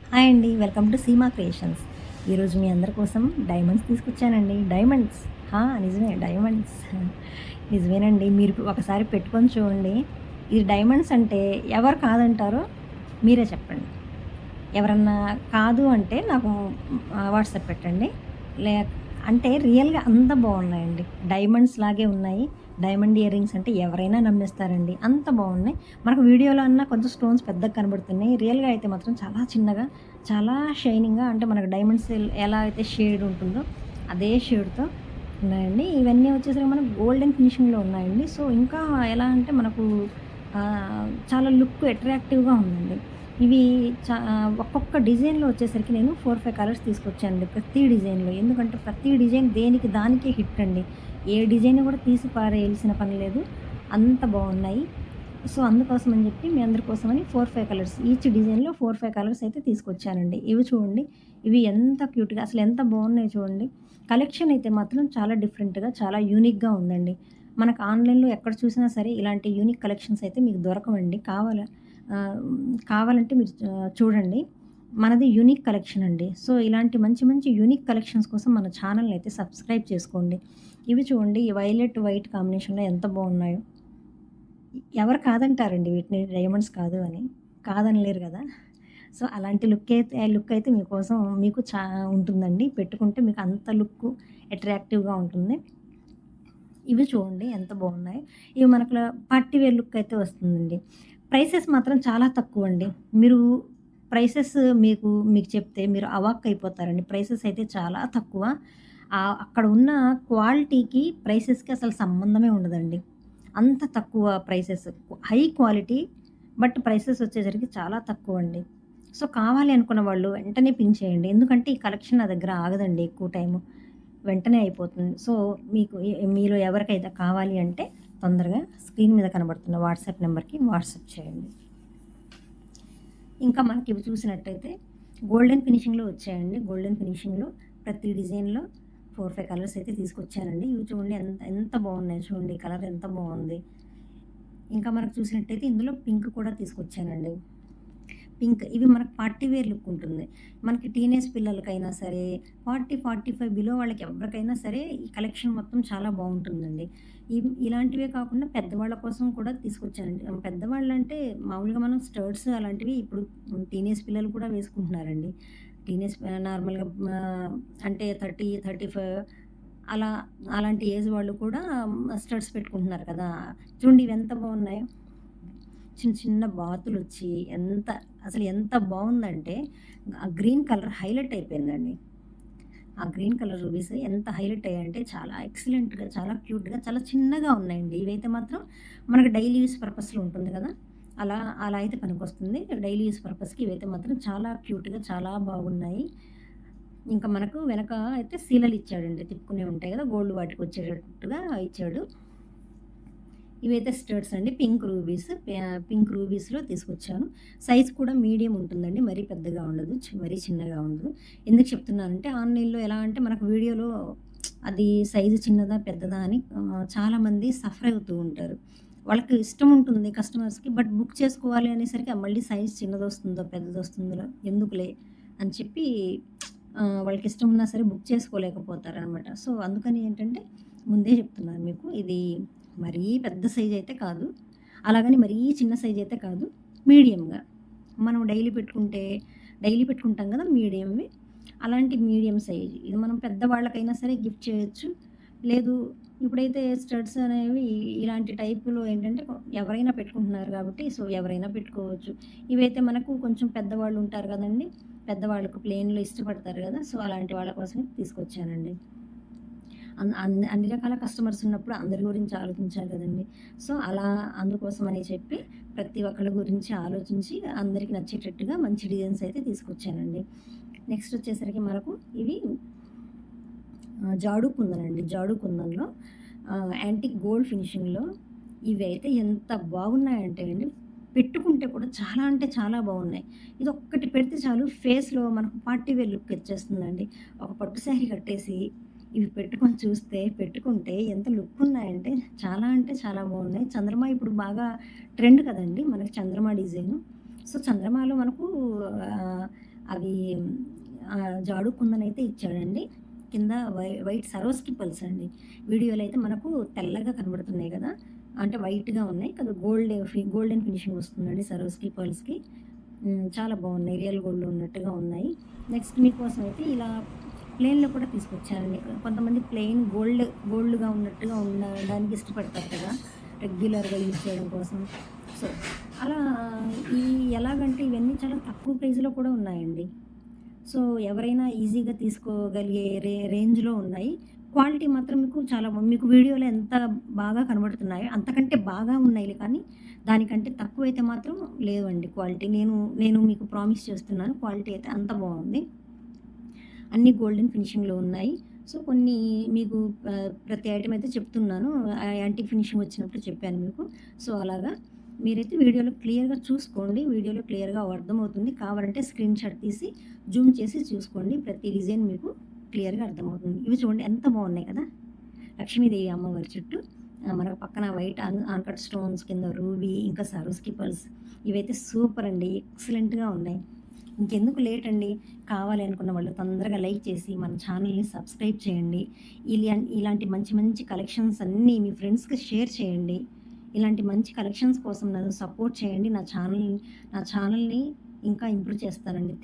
Hi అండి. Welcome to Seema creations. ఈరోజు మీ అందరి కోసం డైమండ్స్ తీసుకొచ్చానండి. డైమండ్స్. నిజమే డైమండ్స్. నిజమేనండి. మీరు ఒకసారి పెట్టుకొని చూడండి. ఈ డైమండ్స్ అంటే ఎవరు కాదంటారో మీరే చెప్పండి. ఎవరన్నా కాదు అంటే నాకు వాట్సాప్ పెట్టండి. లే అంటే రియల్‌గా అంత బాగున్నాయండి. డైమండ్స్ లాగే ఉన్నాయి. డైమండ్ ఇయర్ రింగ్స్ అంటే ఎవరైనా నమ్మేస్తారండి. అంత బాగున్నాయి. మనకు వీడియోలో అన్నా కొంచెం స్టోన్స్ పెద్దగా కనబడుతున్నాయి. రియల్‌గా అయితే మాత్రం చాలా చిన్నగా, చాలా షైనింగ్‌గా అంటే మనకు డైమండ్స్ ఎలా అయితే షేడ్ ఉంటుందో అదే షేడ్‌తో ఉన్నాయండి. ఇవన్నీ వచ్చేసరికి మనకు గోల్డెన్ ఫినిషింగ్‌లో ఉన్నాయండి. సో, ఇంకా ఎలా అంటే మనకు చాలా లుక్ అట్రాక్టివ్‌గా ఉందండి. ఇవి ఒక్కొక్క డిజైన్‌లో వచ్చేసరికి నేను 4, 5 కలర్స్ తీసుకొచ్చానండి ప్రతి డిజైన్‌లో. ఎందుకంటే ప్రతి డిజైన్ దేనికి దానికే హిట్ అండి. ఏ డిజైన్ కూడా తీసి పారేయాల్సిన పని లేదు. అంత బావున్నాయి. సో, అందుకోసం అని చెప్పి మీ అందరి కోసమని 4, 5 కలర్స్ ఈచ్ డిజైన్‌లో 4, 5 కలర్స్ అయితే తీసుకొచ్చానండి. ఇవి చూడండి. ఇవి ఎంత క్యూట్‌గా అసలు ఎంత బావున్నాయో చూడండి. కలెక్షన్ అయితే మాత్రం చాలా డిఫరెంట్‌గా, చాలా యూనిక్‌గా ఉందండి. మనకు ఆన్‌లైన్‌లో ఎక్కడ చూసినా సరే ఇలాంటి యూనిక్ కలెక్షన్స్ అయితే మీకు దొరకవండి. ఆహ్, కావాలంటే మీరు చూడండి. మనది యూనిక్ కలెక్షన్ అండి. సో, ఇలాంటి మంచి మంచి యూనిక్ కలెక్షన్స్ కోసం మన ఛానెల్‌ని అయితే సబ్స్క్రైబ్ చేసుకోండి. ఇవి చూడండి. ఈ వైలెట్, వైట్ కాంబినేషన్‌లో ఎంత బావున్నాయో. ఎవరు కాదంటారండి వీటిని డైమండ్స్ కాదు అని. కాదనలేరు గదా! సో, అలాంటి లుక్ అయితే మీకోసం మీకు ఉంటుందండి. పెట్టుకుంటే మీకు అంత లుక్కు అట్రాక్టివ్‌గా ఉంటుంది. ఇవి చూడండి ఎంత బాగున్నాయి. ఇవి మనకు పార్టీ వేర్ లుక్ అయితే వస్తుందండి. ప్రైసెస్ మాత్రం చాలా తక్కువండి. మీరు ప్రైసెస్ మీకు చెప్తే మీరు అవాక్కయిపోతారండి. ప్రైసెస్ అయితే చాలా తక్కువ. అక్కడ ఉన్న క్వాలిటీకి, ప్రైసెస్‌కి అసలు సంబంధమే ఉండదండి. అంత తక్కువ prices. High quality but prices వచ్చేసరికి చాలా తక్కువండి. సో, కావాలి అనుకున్న వాళ్ళు వెంటనే పిన్ చేయండి. ఎందుకంటే ఈ కలెక్షన్ నా దగ్గర ఆగదండి ఎక్కువ టైము. వెంటనే అయిపోతుంది. సో, మీలో ఎవరికైతే కావాలి అంటే తొందరగా స్క్రీన్ మీద కనబడుతున్న వాట్సాప్ నంబర్‌కి వాట్సాప్ చేయండి. ఇంకా మనకి ఇవి చూసినట్టయితే గోల్డెన్ ఫినిషింగ్‌లో వచ్చాయండి. గోల్డెన్ ఫినిషింగ్‌లో ప్రతి డిజైన్‌లో 4, 5 కలర్స్ అయితే తీసుకొచ్చానండి. ఇవి చూడండి ఎంత ఎంత బాగున్నాయో చూడండి. కలర్ ఎంత బాగుంది. ఇంకా మనకు చూసినట్టయితే ఇందులో పింక్ కూడా తీసుకొచ్చానండి. పింక్ ఇవి మనకు పార్టీ వేర్ లుక్ ఉంటుంది. మనకి టీనేజ్ పిల్లలకైనా సరే 40, 45 బిలో వాళ్ళకి ఎవరికైనా సరే ఈ కలెక్షన్ మొత్తం చాలా బావుంటుందండి. ఇలాంటివే కాకుండా పెద్దవాళ్ళ కోసం కూడా తీసుకొచ్చానండి. పెద్దవాళ్ళంటే మామూలుగా మనం స్కర్ట్స్ అలాంటివి ఇప్పుడు టీనేజ్ పిల్లలు కూడా వేసుకుంటున్నారండి. టీనేజ్ నార్మల్‌గా అంటే 30, 35 అలా అలాంటి ఏజ్ వాళ్ళు కూడా స్టడ్స్ పెట్టుకుంటున్నారు కదా! చూడండి ఇవెంత బావున్నాయో. చిన్న చిన్న బాతులొచ్చి ఎంత బావుందంటే, ఆ గ్రీన్ కలర్ హైలైట్ అయిపోయిందండి. ఆ గ్రీన్ కలర్ రూబీస్ ఎంత హైలైట్ అయ్యాయంటే చాలా ఎక్సలెంట్‌గా, చాలా క్యూట్‌గా, చాలా చిన్నగా ఉన్నాయండి. ఇవైతే మాత్రం మనకు డైలీ యూజ్ పర్పస్‌లో ఉంటుంది గదా! అలా అలా అయితే పనికొస్తుంది. డైలీ యూజ్ పర్పస్‌కి ఇవైతే మాత్రం చాలా క్యూట్‌గా, చాలా బాగున్నాయి. ఇంకా మనకు వెనక అయితే సీలలిచ్చాడండి. తిప్పుకునేవి ఉంటాయి గదా! గోల్డ్ వాటికొచ్చేటట్టుగా ఇచ్చాడు. ఇవైతే స్టడ్స్ అండి. పింక్ రూబీస్‌లో తీసుకొచ్చాను. సైజ్ కూడా మీడియం ఉంటుందండి. మరీ పెద్దగా ఉండదు. మరీ చిన్నగా ఉండదు. ఎందుకు చెప్తున్నానంటే ఆన్‌లైన్‌లో ఎలా అంటే మనకు వీడియోలో అది సైజు చిన్నదా, పెద్దదా అని చాలామంది సఫర్ అవుతూ ఉంటారు. వాళ్ళకి ఇష్టం ఉంటుంది కస్టమర్స్‌కి. బట్ బుక్ చేసుకోవాలి అనేసరికి మళ్ళీ సైజ్ చిన్నదొస్తుందో, పెద్దదొస్తుందో ఎందుకులే అని చెప్పి వాళ్ళకి ఇష్టం ఉన్నా సరే బుక్ చేసుకోలేకపోతారనమాట. సో, అందుకని ఏంటంటే ముందే చెప్తున్నాను మీకు. ఇది మరీ పెద్ద సైజయితే కాదు. అలాగని మరీ చిన్న సైజయితే కాదు. మీడియంగా. మనం డైలీ పెట్టుకుంటాం గదా! మీడియంవి. అలాంటి మీడియం సైజ్. ఇది మనం పెద్దవాళ్ళకైనా సరే గిఫ్ట్ చేయొచ్చు. లేదు ఇప్పుడైతే స్టడ్స్ అనేవి ఇలాంటి టైపులో ఏంటంటే ఎవరైనా పెట్టుకుంటున్నారు గాబట్టి సో, ఎవరైనా పెట్టుకోవచ్చు. ఇవైతే మనకు కొంచెం పెద్దవాళ్ళు ఉంటారు గదండీ! పెద్దవాళ్ళకు ప్లెయిన్‌లో ఇష్టపడతారు గదా! సో, అలాంటి వాళ్ళ కోసమే తీసుకొచ్చానండి. అన్ని రకాల కస్టమర్స్ ఉన్నప్పుడు అందరి గురించి ఆలోచించాలి కదండీ! సో, అందుకోసమని చెప్పి ప్రతి ఒక్కళ్ళ గురించి ఆలోచించి అందరికి నచ్చేటట్టుగా మంచి డిజైన్స్ అయితే తీసుకొచ్చానండి. నెక్స్ట్ వచ్చేసరికి మనకు ఇవి జాడు కుందనండి. జాడు కుందన్‌లో యాంటిక్ గోల్డ్ ఫినిషింగ్‌లో ఇవైతే ఎంత బాగున్నాయంటే అండి, పెట్టుకుంటే కూడా చాలా అంటే చాలా బాగున్నాయి. ఇదొక్కటి పెడితే చాలు ఫేస్‌లో మనకు పార్టీ వేర్ లుక్ వచ్చేస్తుందండి. ఒక పట్టు శారీ కట్టేసి ఇవి పెట్టుకుంటే ఎంత లుక్ ఉన్నాయంటే చాలా అంటే చాలా బాగున్నాయి. చంద్రమా ఇప్పుడు బాగా ట్రెండ్ కదండీ! మనకి చంద్రమా డిజైను. సో, చంద్రమాలో మనకు ఆహ్, అవి జాడు కుందనైతే ఇచ్చాడండి. కింద వైట్ సరోస్కి పల్స్ అండి. వీడియోలో అయితే మనకు తెల్లగా కనబడుతున్నాయి కదా! అంటే వైట్‌గా ఉన్నాయి. కదా గోల్డెన్ ఫినిషింగ్ వస్తుందండి సరోస్కి పర్ల్స్‌కి. చాలా బాగున్నాయి. రియల్ గోల్డ్‌లో ఉన్నట్టుగా ఉన్నాయి. నెక్స్ట్ మీకోసం అయితే ఇలా ప్లెయిన్‌లో కూడా తీసుకొచ్చానండి. కొంతమంది ప్లెయిన్ గోల్డ్‌గా ఉన్నట్టుగా ఉండడానికి ఇష్టపడతారు కదా! రెగ్యులర్‌గా యూజ్ చేయడం కోసం. సో, అలా ఈ ఎలాగంటే ఇవన్నీ చాలా తక్కువ ప్రైస్‌లో కూడా ఉన్నాయండి. సో, ఎవరైనా ఈజీగా తీసుకోగలిగే రేంజ్‌లో ఉన్నాయి. క్వాలిటీ మాత్రం మీకు వీడియోలో ఎంత బాగా కనబడుతున్నాయో అంతకంటే బాగా ఉన్నాయిలే కానీ, దానికంటే తక్కువైతే మాత్రం లేవండి క్వాలిటీ. నేను మీకు ప్రామిస్ చేస్తున్నాను. క్వాలిటీ అయితే అంత బావుంది. అన్నీ గోల్డెన్ ఫినిషింగ్‌లో ఉన్నాయి. సో, కొన్ని మీకు ప్రతి ఐటెమ్ అయితే చెప్తున్నాను. యాంటిక్ ఫినిషింగ్ వచ్చినప్పుడు చెప్పాను మీకు. సో, అలాగా మీరైతే వీడియోలో క్లియర్‌గా చూసుకోండి. వీడియోలో క్లియర్‌గా అర్థమవుతుంది. కావాలంటే స్క్రీన్‌షాట్ తీసి జూమ్ చేసి చూసుకోండి. ప్రతి డిజైన్ మీకు క్లియర్‌గా అర్థమవుతుంది. ఇవి చూడండి ఎంత బాగున్నాయి కదా! లక్ష్మీదేవి అమ్మవారి చుట్టూ మనకు పక్కన వైట్ అన్‌కట్ స్టోన్స్ కింద రూబీ ఇంకా సరోస్కి పర్ల్స్ ఇవైతే సూపర్ అండి. ఎక్సలెంట్‌గా ఉన్నాయి. ఇంకెందుకు లేట్ అండి. కావాలి అనుకున్న వాళ్ళు తొందరగా లైక్ చేసి మన ఛానల్‌ని సబ్స్క్రైబ్ చేయండి. ఇలాంటి మంచి మంచి కలెక్షన్స్ అన్నీ మీ ఫ్రెండ్స్‌కి షేర్ చేయండి. ఇలాంటి మంచి కలెక్షన్స్ కోసం నన్ను సపోర్ట్ చేయండి. నా ఛానల్‌ని ఇంకా ఇంప్రూవ్ చేస్తానండి.